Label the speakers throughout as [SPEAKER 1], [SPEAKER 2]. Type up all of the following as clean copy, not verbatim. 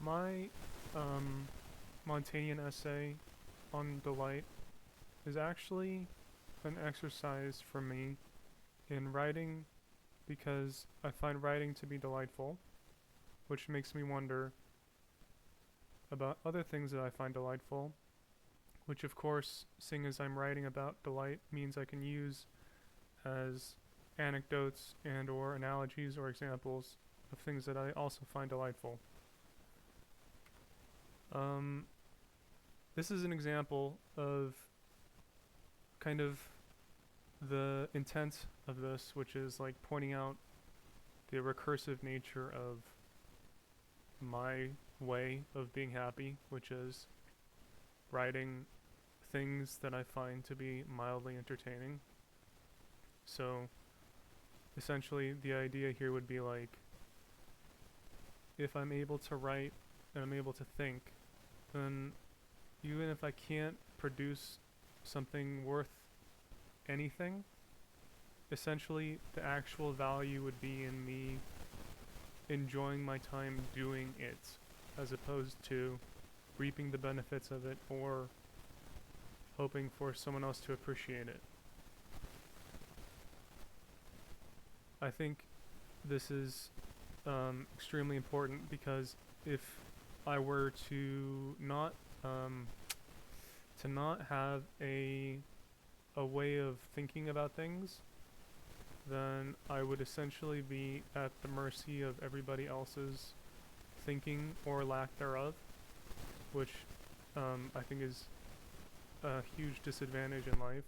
[SPEAKER 1] my Montaigne essay on delight is actually an exercise for me in writing because I find writing to be delightful, which makes me wonder about other things that I find delightful, which of course, seeing as I'm writing about delight, means I can use as anecdotes and or analogies or examples of things that I also find delightful. Um, this is an example of kind of the intent of this, which is like pointing out the recursive nature of my way of being happy, which is writing things that I find to be mildly entertaining. So essentially, the idea here would be like if I'm able to write and I'm able to think, then even if I can't produce something worth anything, essentially the actual value would be in me enjoying my time doing it as opposed to reaping the benefits of it or hoping for someone else to appreciate it. I think this is extremely important because if I were um, to not have a way of thinking about things, then I would essentially be at the mercy of everybody else's thinking or lack thereof, which I think is a huge disadvantage in life.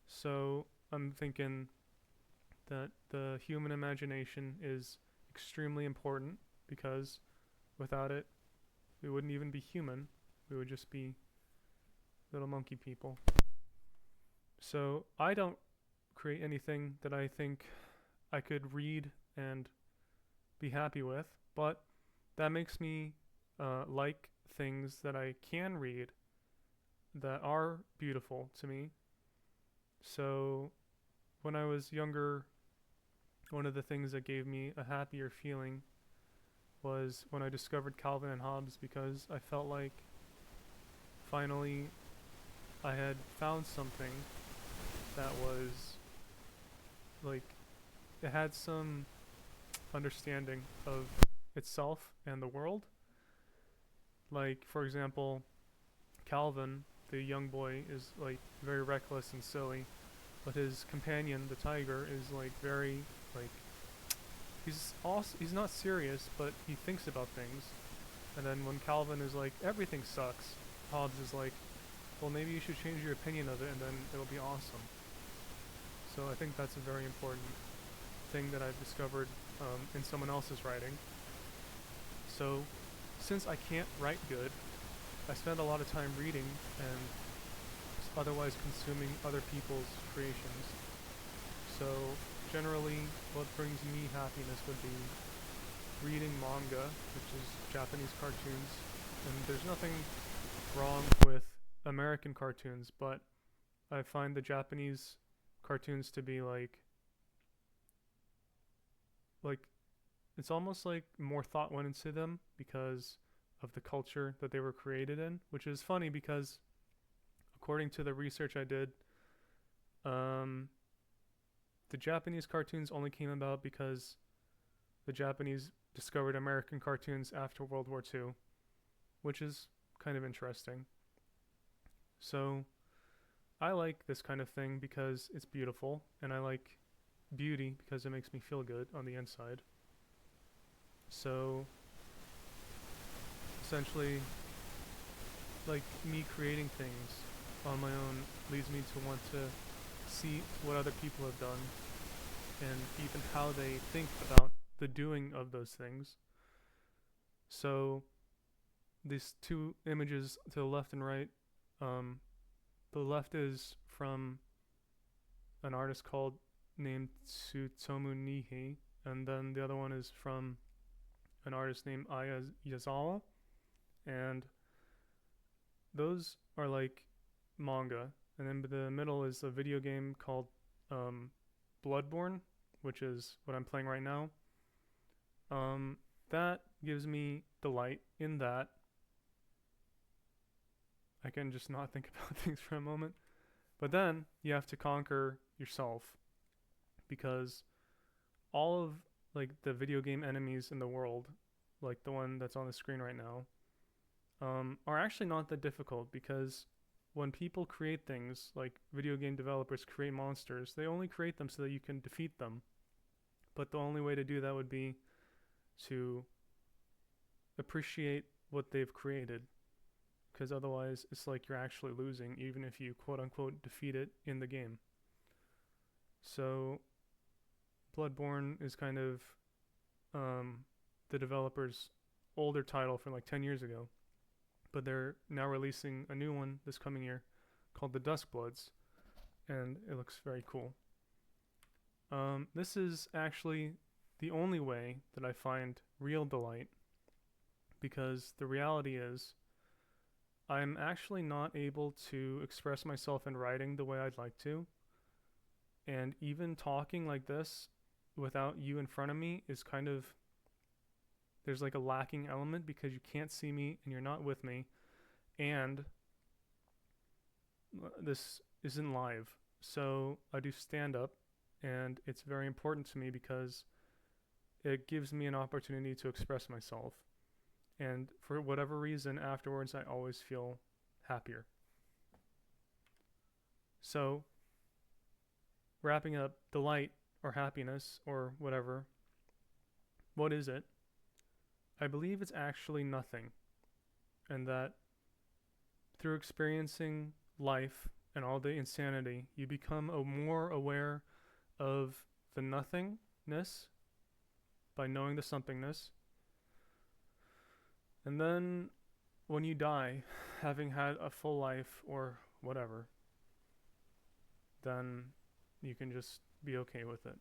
[SPEAKER 1] So I'm thinking that the human imagination is extremely important because without it, we wouldn't even be human. We would just be little monkey people. So I don't create anything that I think I could read and be happy with, but that makes me like things that I can read that are beautiful to me. So when I was younger, one of the things that gave me a happier feeling was when I discovered Calvin and Hobbes because I felt like finally I had found something that was like it had some understanding of itself and the world. Like for example, Calvin, the young boy, is like very reckless and silly, but his companion, the tiger, is like very like he's not serious, but he thinks about things. And then when Calvin is like everything sucks, Hobbes is like, well maybe you should change your opinion of it and then it'll be awesome. So I think that's a very important thing that I've discovered in someone else's writing. So since I can't write good, I spend a lot of time reading and otherwise consuming other people's creations. So generally, what brings me happiness would be reading manga, which is Japanese cartoons. And there's nothing wrong with American cartoons, but I find the Japanese cartoons to be like it's almost like more thought went into them because of the culture that they were created in, which is funny because according to the research I did, um, the Japanese cartoons only came about because the Japanese discovered American cartoons after World War II, which is kind of interesting. So I like this kind of thing because it's beautiful, and I like beauty because it makes me feel good on the inside. So essentially, like me creating things on my own leads me to want to see what other people have done and even how they think about the doing of those things. So these two images to the left and right, um, the left is from an artist called named Tsutomu Nihei, and then the other one is from an artist named Aya Yazawa, and those are like manga. And then the middle is a video game called um, Bloodborne, which is what I'm playing right now. Um, that gives me delight in that. I can just not think about things for a moment. But then you have to conquer yourself because all of like the video game enemies in the world, like the one that's on the screen right now, are actually not that difficult because when people create things like video game developers create monsters, they only create them so that you can defeat them. But the only way to do that would be to appreciate what they've created because otherwise it's like you're actually losing even if you quote unquote defeat it in the game. So Bloodborne is kind of the developer's older title from like 10 years ago, but they're now releasing a new one this coming year called the Duskbloods, and it looks very cool. This is actually the only way that I find real delight because the reality is I'm actually not able to express myself in writing the way I'd like to. And even talking like this without you in front of me is kind of, there's like a lacking element because you can't see me and you're not with me. And this isn't live. So I do stand up and it's very important to me because it gives me an opportunity to express myself. And for whatever reason, afterwards, I always feel happier. So, wrapping up delight or happiness or whatever, what is it? I believe it's actually nothing. And that through experiencing life and all the insanity, you become more aware of the nothingness by knowing the somethingness. And then when you die, having had a full life or whatever, then you can just be okay with it.